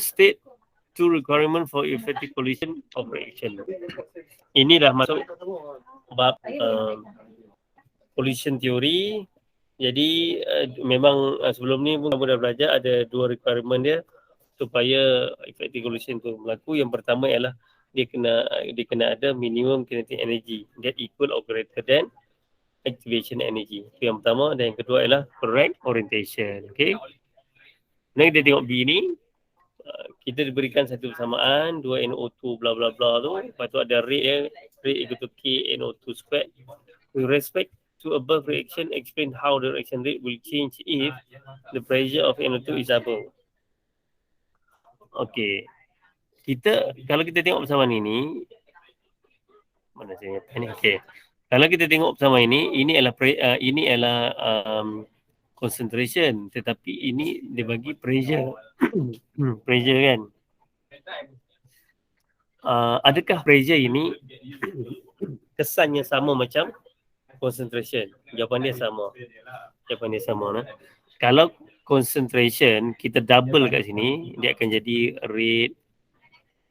state two requirement for effective collision of reaction. Ini dah masuk bab collision theory. Jadi memang sebelum ni pun kamu dah belajar ada dua requirement dia supaya effective collision tu berlaku. Yang pertama ialah dia kena ada minimum kinetic energy that equal or greater than activation energy. Itu yang pertama. Dan yang kedua ialah correct orientation. Okay. Nah, kita tengok B ni. Kita diberikan satu persamaan 2NO2 bla bla bla tu. Lepas tu ada rate equal to KNO2 squared. With respect to above reaction, explain how the reaction rate will change if the pressure of NO2 is double. Okay. Kalau kita tengok persamaan ini, mana saya ni? Okay. Kalau kita tengok persamaan ini adalah concentration, tetapi ini dia bagi pressure. Pressure kan. Adakah pressure ini kesannya sama macam concentration? Jawapan dia sama. Nah. Kalau concentration kita double kat sini, dia akan jadi rate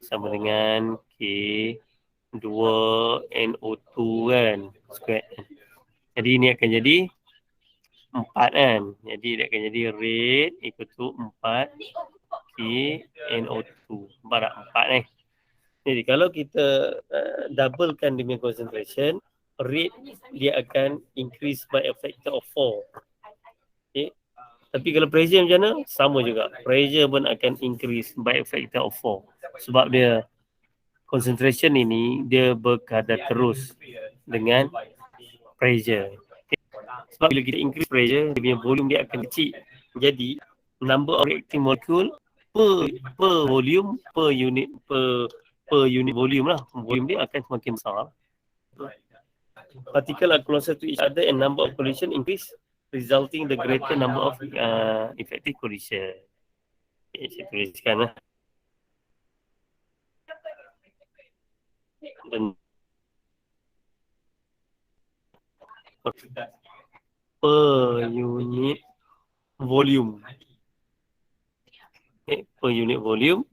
sama dengan K2NO2 kan, square. Jadi ini akan jadi 4 kan. Jadi dia akan jadi rate equal to 4 KNO2. 4 ni. Jadi kalau kita doublekan dia punya concentration, rate dia akan increase by a factor of 4. Okay. Tapi kalau pressure macam mana? Sama juga. Pressure pun akan increase by a factor of 4. Sebab dia concentration ini dia berkadar terus dengan pressure. Okay. Sebab bila kita increase pressure, dia punya volume dia akan kecil. Jadi number of reacting molecule per volume per unit volume lah. Volume dia akan semakin besar. Particle are closer to each other and number of collision increase, resulting the greater number of effective collision. Okay, saya tuliskan lah. Dan per unit volume. Okay, per unit volume.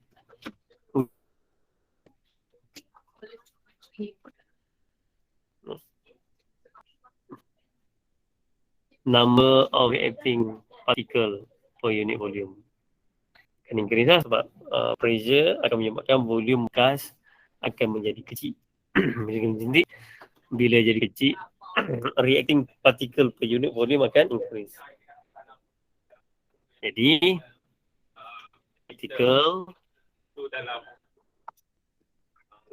Number of reacting particle per unit volume. Akan increase lah sebab pressure akan menyebabkan volume gas akan menjadi kecil. Bila jadi kecil, reacting particle per unit volume akan increase. Jadi, particle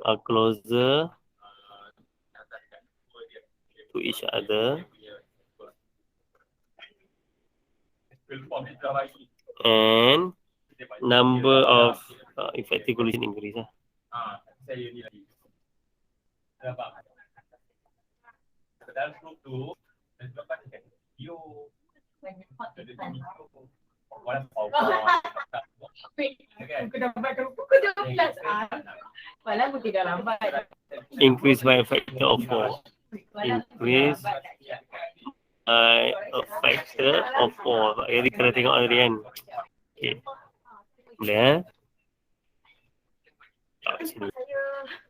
are closer to each other and number of effective collision increase lah. Increase by a factor of 4. Increase by a factor of 4. Jadi kena tengok tadi kan. Okay. Boleh sini.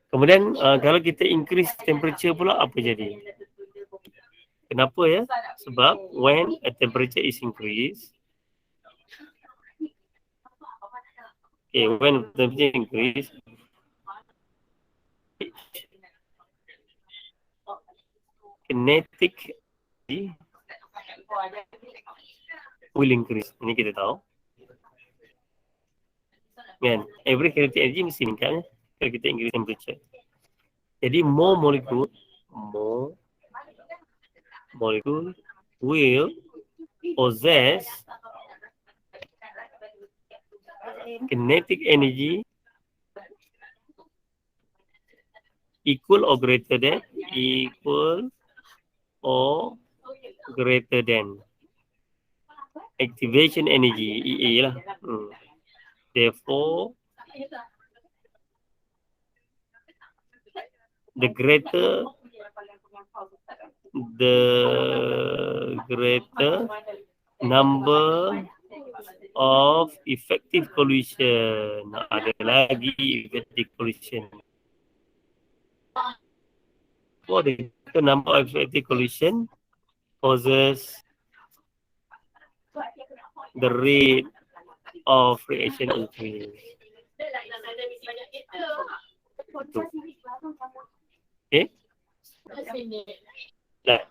Kemudian kalau kita increase temperature pula apa jadi? Kenapa ya? Sebab when a temperature is increased, when temperature increase, kinetic energy will increase. Ini kita tahu. Kan? Every kinetic energy mesti meningkat kalau kita increase temperature. Jadi more molecule will possess kinetic energy equal or greater than activation energy, EA lah. Therefore, the greater number of effective collision. Ada lagi effective collision. For the number of effective collision causes the rate of reaction increase. Okay. Nah,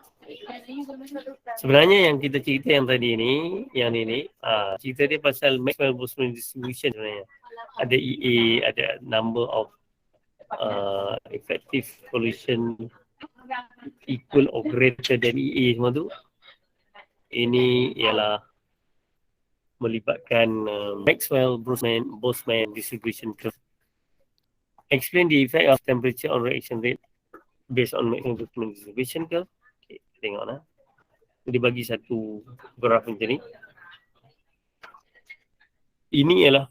sebenarnya yang kita cerita yang tadi ni, yang ni, cerita dia pasal Maxwell-Boltzmann distribution sebenarnya. Ada EA, ada number of effective collision equal or greater than EA semua tu. Ini ialah melibatkan Maxwell-Boltzmann distribution curve. Explain the effect of temperature on reaction rate based on Maxwell-Boltzmann distribution curve. Okay, tengoklah. Dia bagi satu graf macam ni. Ini ialah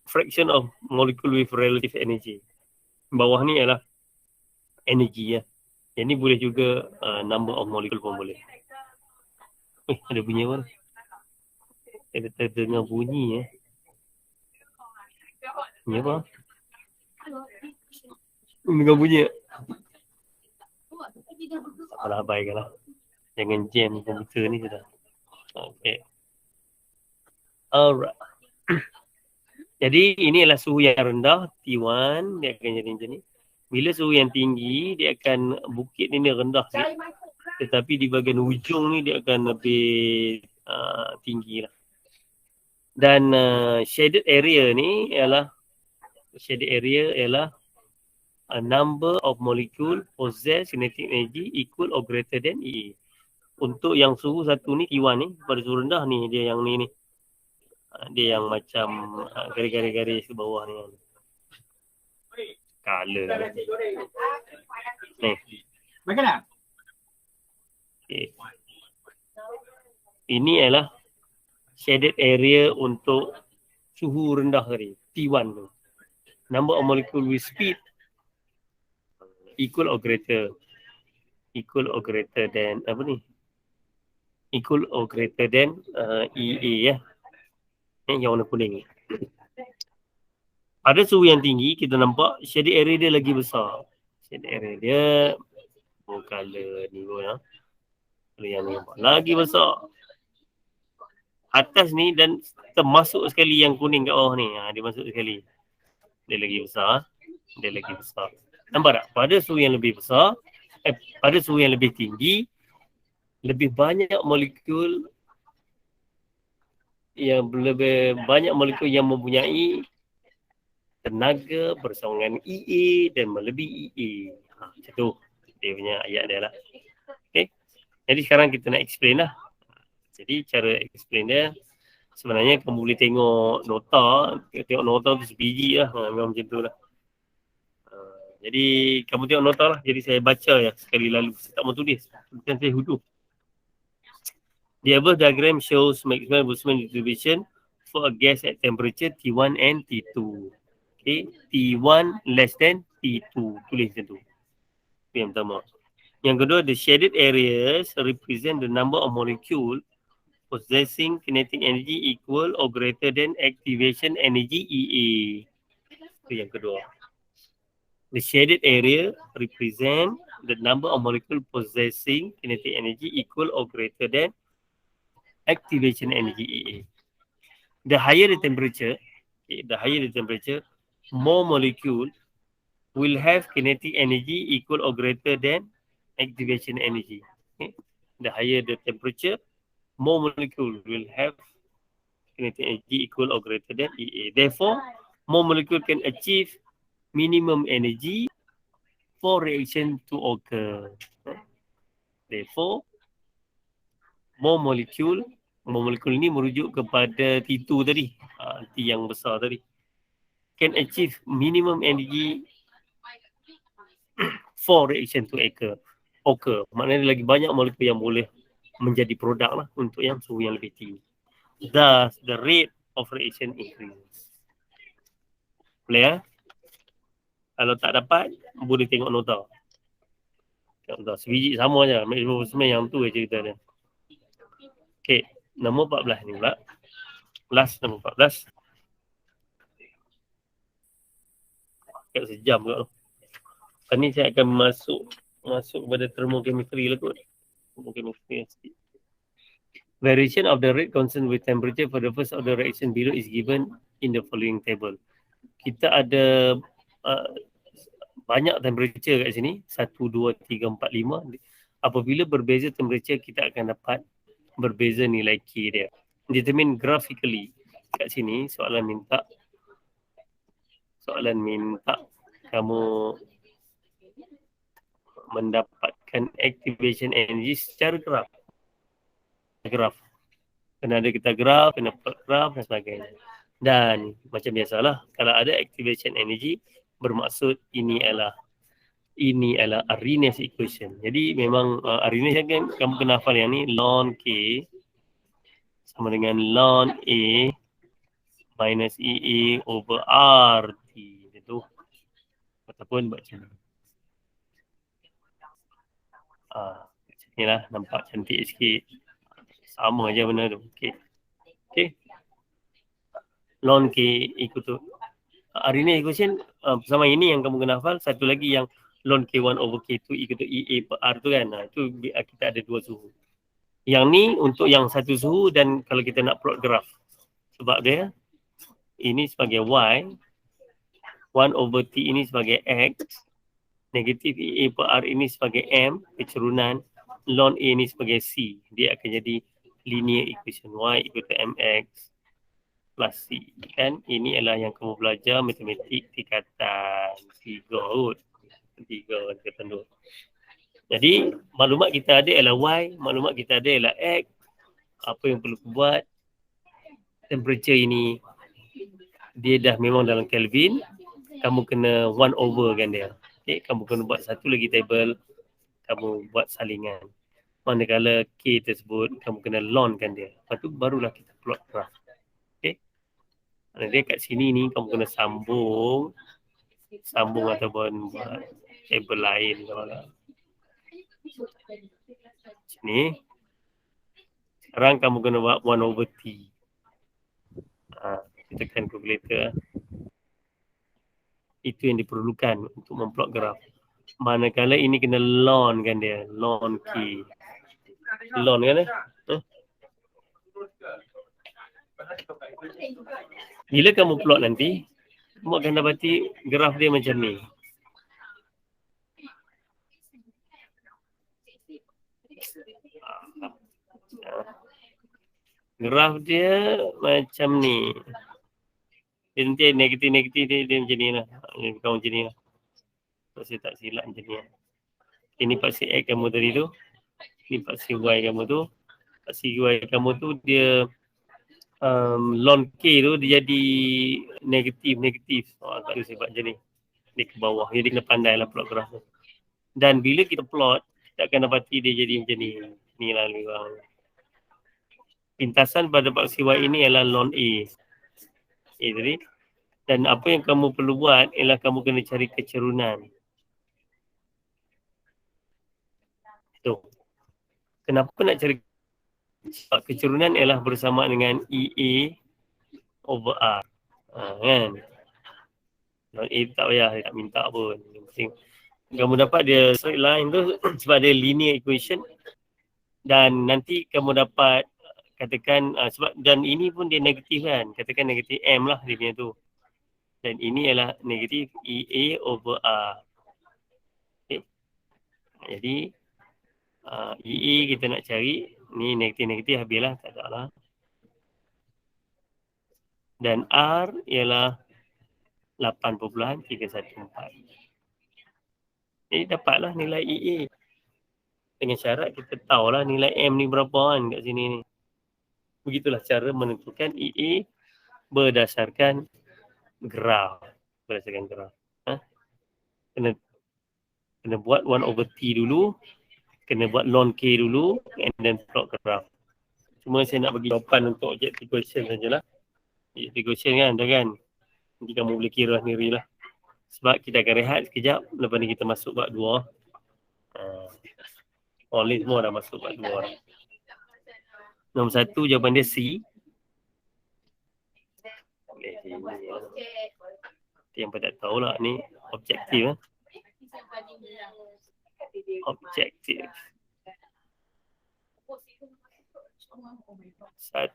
fraction of molecule with relative energy. Bawah ni ialah energi ya. Yang ni boleh juga number of molecule pun boleh. Ada bunyi apa? Kita terdengar bunyi Bunyi apa? Dengar bunyi. Alah, baiklah. Jangan jam komputer ni sudah. Okay. Alright. Jadi ini adalah suhu yang rendah, T1, dia akan jadi macam ni. Bila suhu yang tinggi, dia akan bukit ni rendah sikit. Tetapi di bahagian ujung ni dia akan lebih tinggi lah. Dan shaded area ni ialah a number of molecule possess kinetic energy equal or greater than EA. Untuk yang suhu satu ni, T1 ni, pada suhu rendah ni, dia yang ni. Dia yang macam garis-garis ke bawah ni. Color. Ni. Bagaimana? Okay. Ini adalah shaded area untuk suhu rendah tadi, T1 tu. Number of molecule with speed equal or greater than apa ni? Equal or greater than EA ya. Yang warna kuning. Pada suhu yang tinggi, kita nampak shaded area dia lagi besar. Shaded area dia color ni pun ya. Yang ni lagi besar. Atas ni dan termasuk sekali yang kuning kat bawah ni. Dia masuk sekali. Dia lagi besar. Nampak tak? Pada suhu yang lebih besar, pada suhu yang lebih tinggi, lebih banyak molekul yang mempunyai tenaga bersama dengan EA dan melebihi EA. Macam tu dia punya ayat dia lah. Okay. Jadi sekarang kita nak explain lah. Jadi cara explain dia, sebenarnya kamu boleh tengok nota tu sebiji lah. Memang macam tu lah. Jadi kamu tengok nota lah. Jadi saya baca ya sekali lalu. Saya tak mau tulis. Bukan saya huduh. The above diagram shows Maxwell-Boltzmann distribution for a gas at temperature T1 and T2. Okay, T1 less than T2. Tulis macam tu. Itu yang pertama. Yang kedua, the shaded areas represent the number of molecule possessing kinetic energy equal or greater than activation energy EA. Itu yang kedua. The shaded area represent the number of molecule possessing kinetic energy equal or greater than activation energy EA. The higher the temperature, more molecule will have kinetic energy equal or greater than activation energy. Okay. The higher the temperature, more molecule will have kinetic energy equal or greater than EA. Therefore, more molecule can achieve minimum energy for reaction to occur. Therefore, more molecule ni merujuk kepada T2 tadi, T yang besar tadi, can achieve minimum energy for reaction to occur. Maknanya lagi banyak molekul yang boleh menjadi produk lah untuk yang suhu yang lebih tinggi. Thus, the rate of reaction increases. Boleh ya? Kalau tak dapat, boleh tengok nota. Sebiji sama je. Maxwell-Boltzmann yang tu cerita dia. Okay, nombor 14 ni pula. nombor 14. Kat sejam pula tu. Lepas ni saya akan masuk kepada thermochemistry lah kot. Thermochemistry sikit. Variation of the rate constant with temperature for the first order reaction below is given in the following table. Kita ada banyak temperature kat sini. 1, 2, 3, 4, 5. Apabila berbeza temperature, kita akan dapat berbeza nilai K dia. Determine graphically. Kat sini soalan minta kamu mendapatkan activation energy secara graf. Kena ada kita graf, kena plot graf dan sebagainya. Dan macam biasalah, kalau ada activation energy, bermaksud ini adalah Arrhenius equation. Jadi memang Arrhenius kan kamu kena hafal yang ni, ln K sama dengan ln A minus EA over RT. Itu ataupun buat macam ni. Inilah nampak cantik sikit. Sama aja benda tu. Okay. Ln K ikut tu. Arrhenius equation sama ini yang kamu kena hafal. Satu lagi yang ln K1 over K2 ikut tu EA per R tu kan. Itu kita ada dua suhu. Yang ni untuk yang satu suhu dan kalau kita nak plot graf. Sebab dia ini sebagai Y, 1 over T ini sebagai X, negatif EA per R ini sebagai M, kecerunan, ln A ini sebagai C. Dia akan jadi linear equation Y equal to MX plus C. Kan? Ini adalah yang kamu belajar matematik tingkatan 3 kot. 3 tingkatan 2. Jadi maklumat kita ada ialah Y, maklumat kita ada ialah X. Apa yang perlu buat? Temperature ini dia dah memang dalam Kelvin. Kamu kena 1 over kan dia. Okay, kamu kena buat satu lagi table. Kamu buat salingan. Manakala K tersebut, kamu kena ln kan dia. Lepas tu barulah kita plot graf. Okay. Dia kat sini ni kamu kena sambung ataupun buat table lain. Sini. Sekarang kamu kena buat 1 over T. Kita tekan calculator. Itu yang diperlukan untuk memplot graf. Manakala ini kena ln kan dia. Ln K. Ln kan dia? Bila kamu plot nanti, kamu akan dapati graf dia macam ni. Graf dia macam ni. Dia nanti negatif-negatif dia macam ni lah. Dia macam ni lah. Saya tak silap macam ni lah. Ini paksi X kamu tadi tu. Ini paksi Y kamu tu. Paksi Y kamu tu dia ln K tu dia jadi negatif. Tak ada sebab macam ni. Dia ke bawah. Jadi kena pandai lah plot graf tu. Dan bila kita plot, kita akan dapati dia jadi macam ni. Ni lah lebih kurang. Pintasan pada paksi Y ini ialah ln A. Tadi. Dan apa yang kamu perlu buat ialah kamu kena cari kecerunan. Tu. Kenapa nak cari kecerunan ialah bersama dengan EA over R. Kan? Ln A tak payah, tak minta pun. Yang penting kamu dapat dia straight line tu sebab dia linear equation. Dan nanti kamu dapat katakan sebab dan ini pun dia negatif kan. Katakan negatif M lah dia punya tu. Dan ini adalah negatif EA over R. Okay. Jadi EA kita nak cari. Ni negatif-negatif habislah. Tak ada lah. Dan R ialah 8.314. Jadi dapatlah nilai EA. Dengan syarat kita tahulah nilai M ni berapa kan kat sini ni. Begitulah cara menentukan EA berdasarkan graf. Kena buat 1 over T dulu. Kena buat ln K dulu. And then plot graf. Cuma saya nak bagi jawapan untuk objective question sajalah. Objective question kan. Nanti kamu boleh kira sendiri lah. Sebab kita akan rehat sekejap. Lepas ni kita masuk bab 2. Ni semua dah masuk bab 2. Nombor 1 jawapan dia C. Yang pada tahu lah ni objektif. Objektif.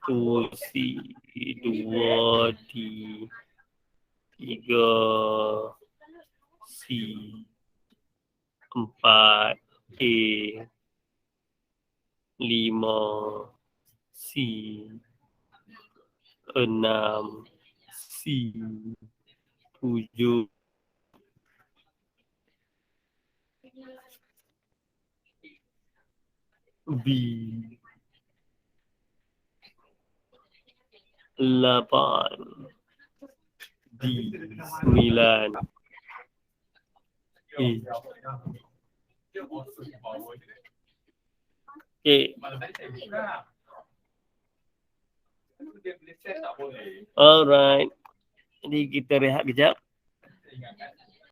1C, 2D, 3C, 4A, 5C, 6C, 7, B, 8, D, 9, E. Okay. Alright. Jadi kita rehat kejap.